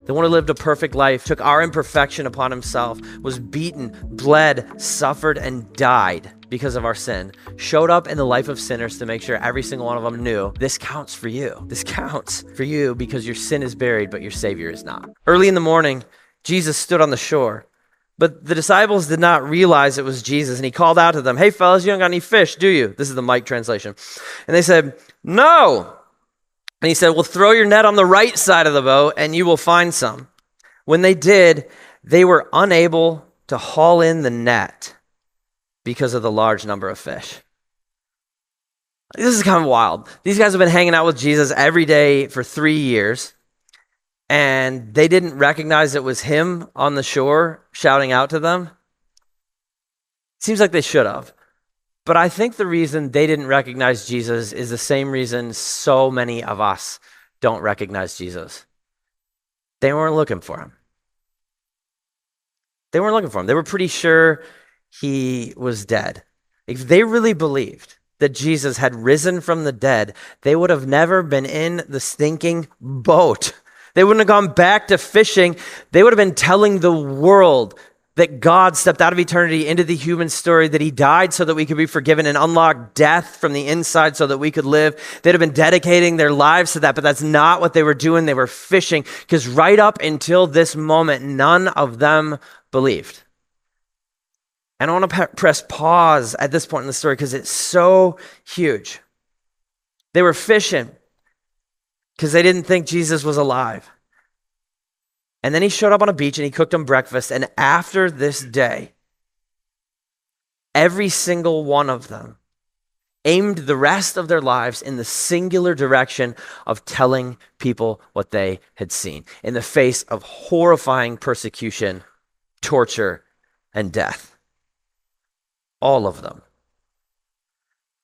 the one who lived a perfect life, took our imperfection upon himself, was beaten, bled, suffered, and died because of our sin, showed up in the life of sinners to make sure every single one of them knew this counts for you. This counts for you because your sin is buried, but your Savior is not. Early in the morning, Jesus stood on the shore, but the disciples did not realize it was Jesus, and he called out to them, "Hey fellas, you don't got any fish, do you?" This is the Mike translation. And they said, "No." And he said, "Well, throw your net on the right side of the boat and you will find some." When they did, they were unable to haul in the net because of the large number of fish. This is kind of wild. These guys have been hanging out with Jesus every day for 3 years, and they didn't recognize it was him on the shore shouting out to them. Seems like they should have. But I think the reason they didn't recognize Jesus is the same reason so many of us don't recognize Jesus. They weren't looking for him. They weren't looking for him. They were pretty sure he was dead. If they really believed that Jesus had risen from the dead, they would have never been in the stinking boat. They wouldn't have gone back to fishing. They would have been telling the world that God stepped out of eternity into the human story, that he died so that we could be forgiven and unlock death from the inside so that we could live. They'd have been dedicating their lives to that, but that's not what they were doing. They were fishing because right up until this moment, none of them believed. And I want to press pause at this point in the story because it's so huge. They were fishing because they didn't think Jesus was alive. And then he showed up on a beach and he cooked them breakfast. And after this day, every single one of them aimed the rest of their lives in the singular direction of telling people what they had seen in the face of horrifying persecution, torture, and death. All of them.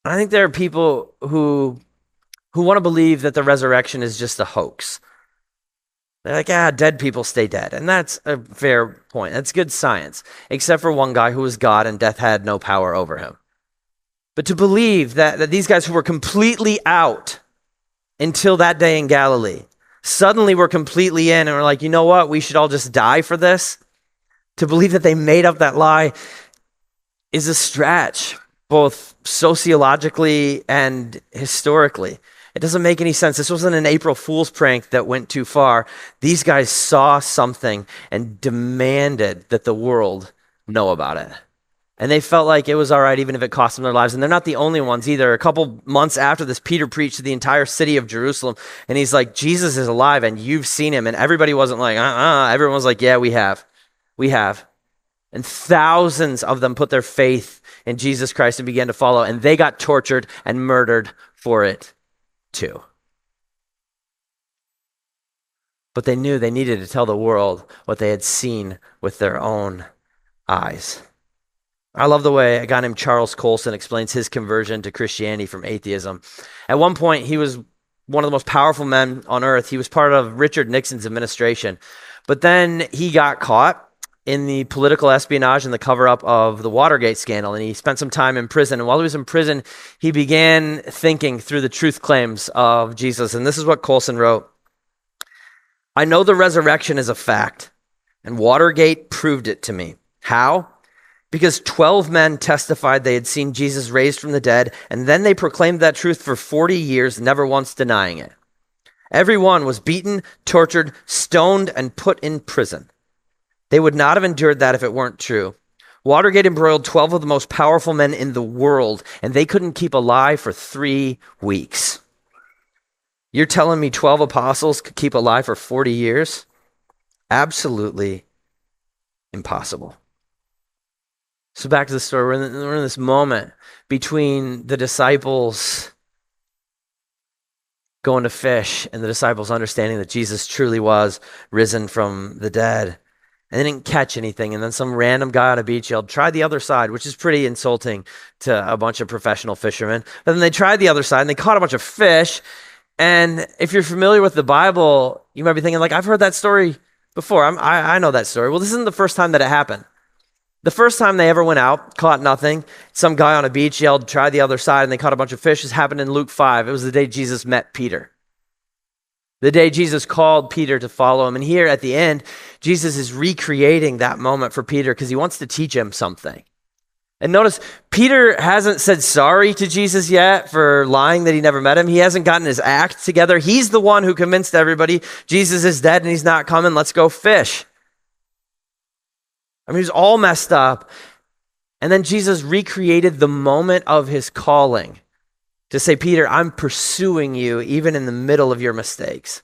And I think there are people who want to believe that the resurrection is just a hoax. They're like, dead people stay dead. And that's a fair point. That's good science, except for one guy who was God and death had no power over him. But to believe that these guys who were completely out until that day in Galilee, suddenly were completely in and were like, you know what, we should all just die for this. To believe that they made up that lie is a stretch, both sociologically and historically. It doesn't make any sense. This wasn't an April Fool's prank that went too far. These guys saw something and demanded that the world know about it. And they felt like it was all right, even if it cost them their lives. And they're not the only ones either. A couple months after this, Peter preached to the entire city of Jerusalem. And he's like, Jesus is alive and you've seen him. And everybody wasn't like, Everyone was like, yeah, we have. We have. And thousands of them put their faith in Jesus Christ and began to follow. And they got tortured and murdered for it too. But they knew they needed to tell the world what they had seen with their own eyes. I love the way a guy named Charles Colson explains his conversion to Christianity from atheism. At one point, he was one of the most powerful men on earth. He was part of Richard Nixon's administration. But then he got caught in the political espionage and the cover-up of the Watergate scandal, and he spent some time in prison. And while he was in prison, he began thinking through the truth claims of Jesus. And this is what Colson wrote. I know the resurrection is a fact, and Watergate proved it to me. How? Because 12 men testified they had seen Jesus raised from the dead, and then they proclaimed that truth for 40 years, never once denying it. Every one was beaten, tortured, stoned, and put in prison. They would not have endured that if it weren't true. Watergate embroiled 12 of the most powerful men in the world, and they couldn't keep alive for 3 weeks. You're telling me 12 apostles could keep alive for 40 years? Absolutely impossible. So back to the story. We're in this moment between the disciples going to fish and the disciples understanding that Jesus truly was risen from the dead. And they didn't catch anything. And then some random guy on a beach yelled, try the other side, which is pretty insulting to a bunch of professional fishermen. But then they tried the other side and they caught a bunch of fish. And if you're familiar with the Bible, you might be thinking, like, I've heard that story before. I know that story. Well, this isn't the first time that it happened. The first time they ever went out, caught nothing. Some guy on a beach yelled, try the other side, and they caught a bunch of fish. This happened in Luke 5. It was the day Jesus met Peter. The day Jesus called Peter to follow him. And here at the end, Jesus is recreating that moment for Peter because he wants to teach him something. And notice, Peter hasn't said sorry to Jesus yet for lying that he never met him. He hasn't gotten his act together. He's the one who convinced everybody Jesus is dead and he's not coming. Let's go fish. I mean, he's all messed up. And then Jesus recreated the moment of his calling to say, Peter, I'm pursuing you even in the middle of your mistakes.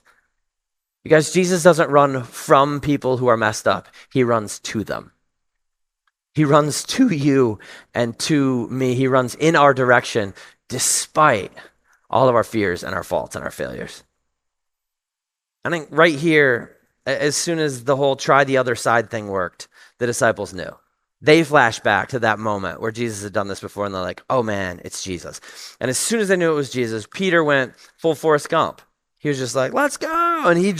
You guys, Jesus doesn't run from people who are messed up. He runs to them. He runs to you and to me. He runs in our direction despite all of our fears and our faults and our failures. I think right here, as soon as the whole try the other side thing worked, the disciples knew. They flashed back to that moment where Jesus had done this before, and they're like, oh man, it's Jesus. And as soon as they knew it was Jesus, Peter went full Forrest Gump. He was just like, let's go. And he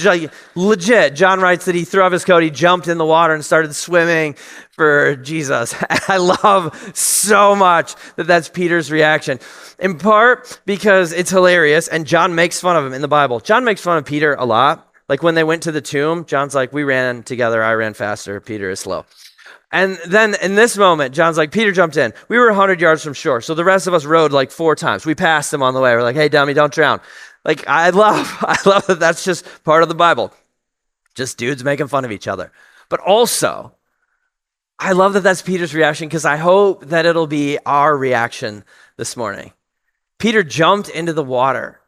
legit, John writes that he threw off his coat, he jumped in the water and started swimming for Jesus. I love so much that that's Peter's reaction. In part because it's hilarious, and John makes fun of him in the Bible. John makes fun of Peter a lot. Like when they went to the tomb, John's like, we ran together, I ran faster, Peter is slow. And then in this moment, John's like, Peter jumped in. We were 100 yards from shore, so the rest of us rowed like 4 times. We passed him on the way. We're like, hey, dummy, don't drown. Like, I love that that's just part of the Bible. Just dudes making fun of each other. But also, I love that that's Peter's reaction because I hope that it'll be our reaction this morning. Peter jumped into the water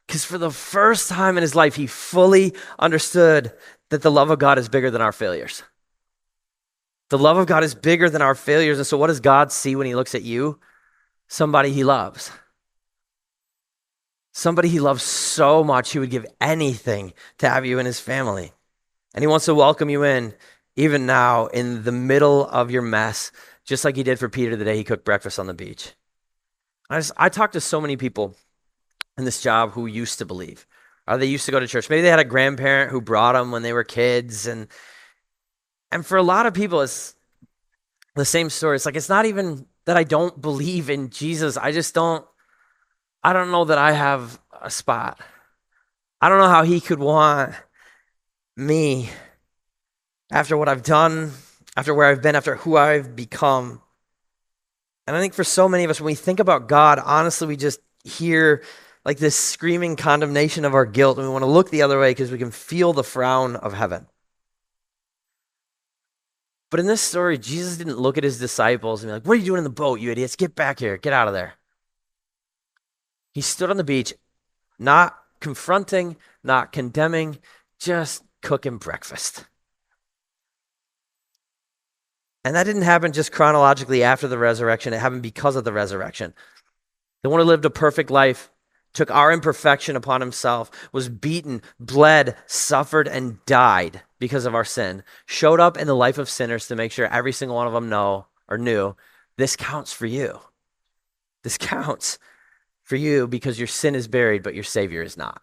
because for the first time in his life, he fully understood that the love of God is bigger than our failures. The love of God is bigger than our failures. And so what does God see when he looks at you? Somebody he loves. Somebody he loves so much he would give anything to have you in his family. And he wants to welcome you in, even now, in the middle of your mess, just like he did for Peter the day he cooked breakfast on the beach. I talk to so many people in this job who used to believe, or they used to go to church. Maybe they had a grandparent who brought them when they were kids. And for a lot of people, it's the same story. It's like, it's not even that I don't believe in Jesus. I don't know that I have a spot. I don't know how he could want me after what I've done, after where I've been, after who I've become. And I think for so many of us, when we think about God, honestly, we just hear like this screaming condemnation of our guilt, and we want to look the other way because we can feel the frown of heaven. But in this story, Jesus didn't look at his disciples and be like, what are you doing in the boat, you idiots? Get back here. Get out of there. He stood on the beach, not confronting, not condemning, just cooking breakfast. And that didn't happen just chronologically after the resurrection. It happened because of the resurrection. The one who lived a perfect life, took our imperfection upon himself, was beaten, bled, suffered, and died because of our sin, showed up in the life of sinners to make sure every single one of them knew this counts for you. This counts for you because your sin is buried, but your Savior is not.